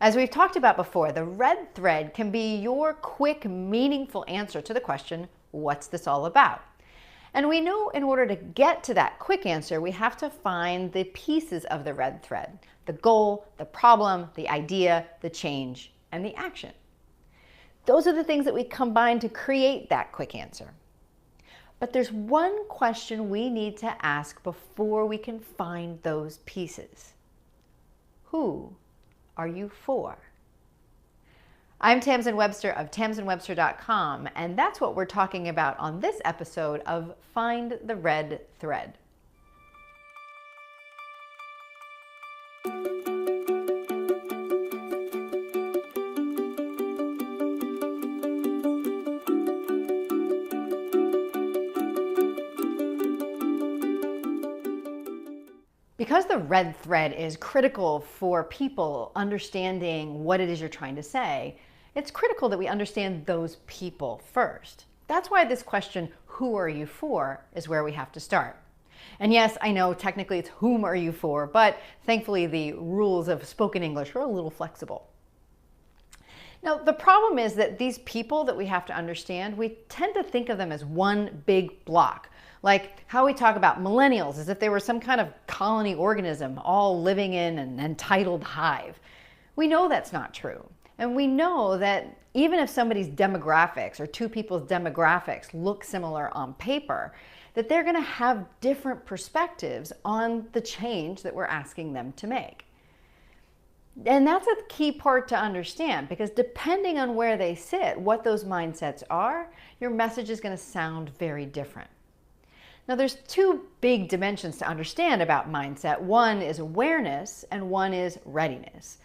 As we've talked about before, the red thread can be your quick, meaningful answer to the question, what's this all about? And we know in order to get to that quick answer, we have to find the pieces of the red thread: the goal, the problem, the idea, the change, and the action. Those are the things that we combine to create that quick answer. But there's one question we need to ask before we can find those pieces. Who are you for? I'm Tamsen Webster of tamsenwebster.com, and that's what we're talking about on this episode of Find the Red Thread. Because the red thread is critical for people understanding what it is you're trying to say, it's critical that we understand those people first. That's why this question, who are you for, is where we have to start. And yes, I know technically it's whom are you for, but thankfully the rules of spoken English are a little flexible. Now, the problem is that these people that we have to understand, we tend to think of them as one big block. Like how we talk about millennials as if they were some kind of colony organism all living in an entitled hive. We know that's not true. And we know that even if somebody's demographics or two people's demographics look similar on paper, that they're going to have different perspectives on the change that we're asking them to make. And that's a key part to understand, because depending on where they sit, what those mindsets are, your message is going to sound very different. Now, there's two big dimensions to understand about mindset. One is awareness and one is readiness.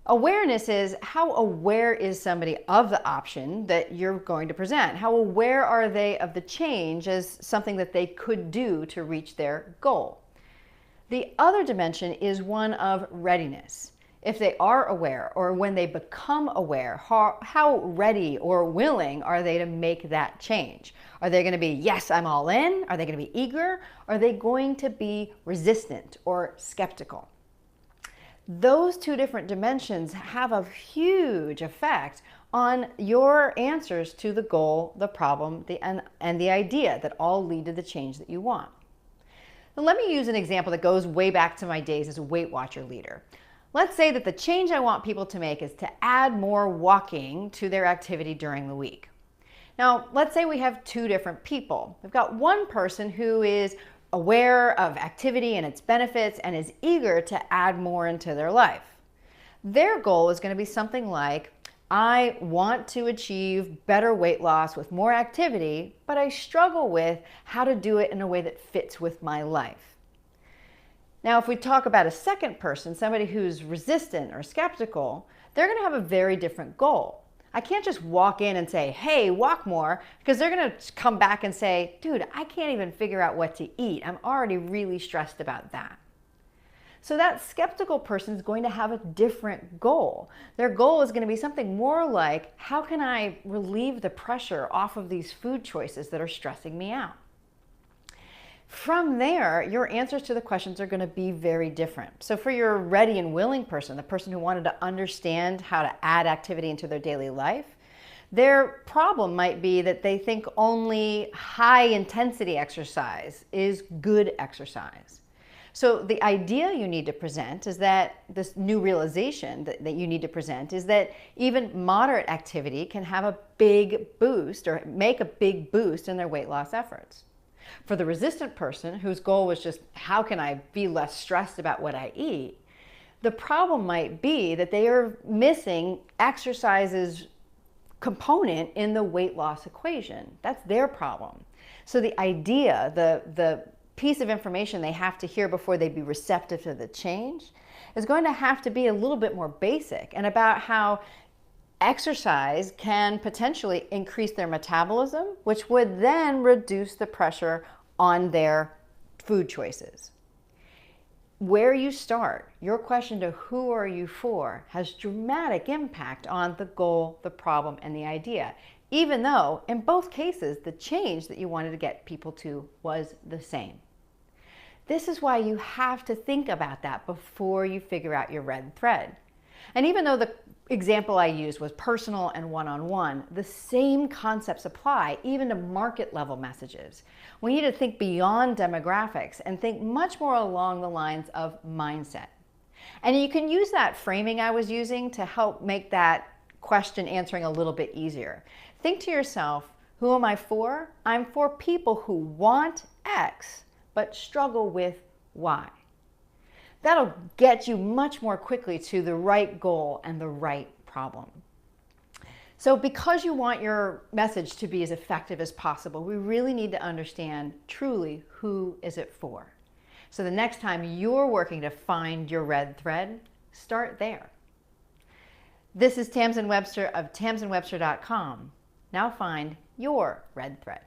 Awareness is how aware is somebody of the option that you're going to present? How aware are they of the change as something that they could do to reach their goal? The other dimension is one of readiness. If they are aware, or when they become aware, how ready or willing are they to make that change? Are they going to be, yes, I'm all in? Are they going to be eager? Are they going to be resistant or skeptical? Those two different dimensions have a huge effect on your answers to the goal, the problem, and the idea that all lead to the change that you want. Now, let me use an example that goes way back to my days as a Weight Watcher leader. Let's say that the change I want people to make is to add more walking to their activity during the week. Now, let's say we have two different people. We've got one person who is aware of activity and its benefits and is eager to add more into their life. Their goal is going to be something like, I want to achieve better weight loss with more activity, but I struggle with how to do it in a way that fits with my life. Now, if we talk about a second person, somebody who's resistant or skeptical, they're going to have a very different goal. I can't just walk in and say, hey, walk more, because they're going to come back and say, dude, I can't even figure out what to eat. I'm already really stressed about that. So that skeptical person is going to have a different goal. Their goal is going to be something more like, how can I relieve the pressure off of these food choices that are stressing me out? From there, your answers to the questions are going to be very different. So for your ready and willing person, the person who wanted to understand how to add activity into their daily life, their problem might be that they think only high intensity exercise is good exercise. So the idea you need to present is that this new realization that you need to present is that even moderate activity can have a big boost or make a big boost in their weight loss efforts. For the resistant person whose goal was just, how can I be less stressed about what I eat? The problem might be that they are missing exercise's component in the weight loss equation. That's their problem. So the idea, the piece of information they have to hear before they be receptive to the change is going to have to be a little bit more basic and about how exercise can potentially increase their metabolism, which would then reduce the pressure on their food choices. Where you start, your question to who are you for has dramatic impact on the goal, the problem, and the idea, even though in both cases, the change that you wanted to get people to was the same. This is why you have to think about that before you figure out your red thread. And even though the example I used was personal and one-on-one, the same concepts apply even to market level messages. We need to think beyond demographics and think much more along the lines of mindset. And you can use that framing I was using to help make that question answering a little bit easier. Think to yourself, who am I for? I'm for people who want X but struggle with Y. That'll get you much more quickly to the right goal and the right problem. So because you want your message to be as effective as possible, we really need to understand truly who is it for. So the next time you're working to find your red thread, start there. This is Tamsen Webster of tamsenwebster.com. Now find your red thread.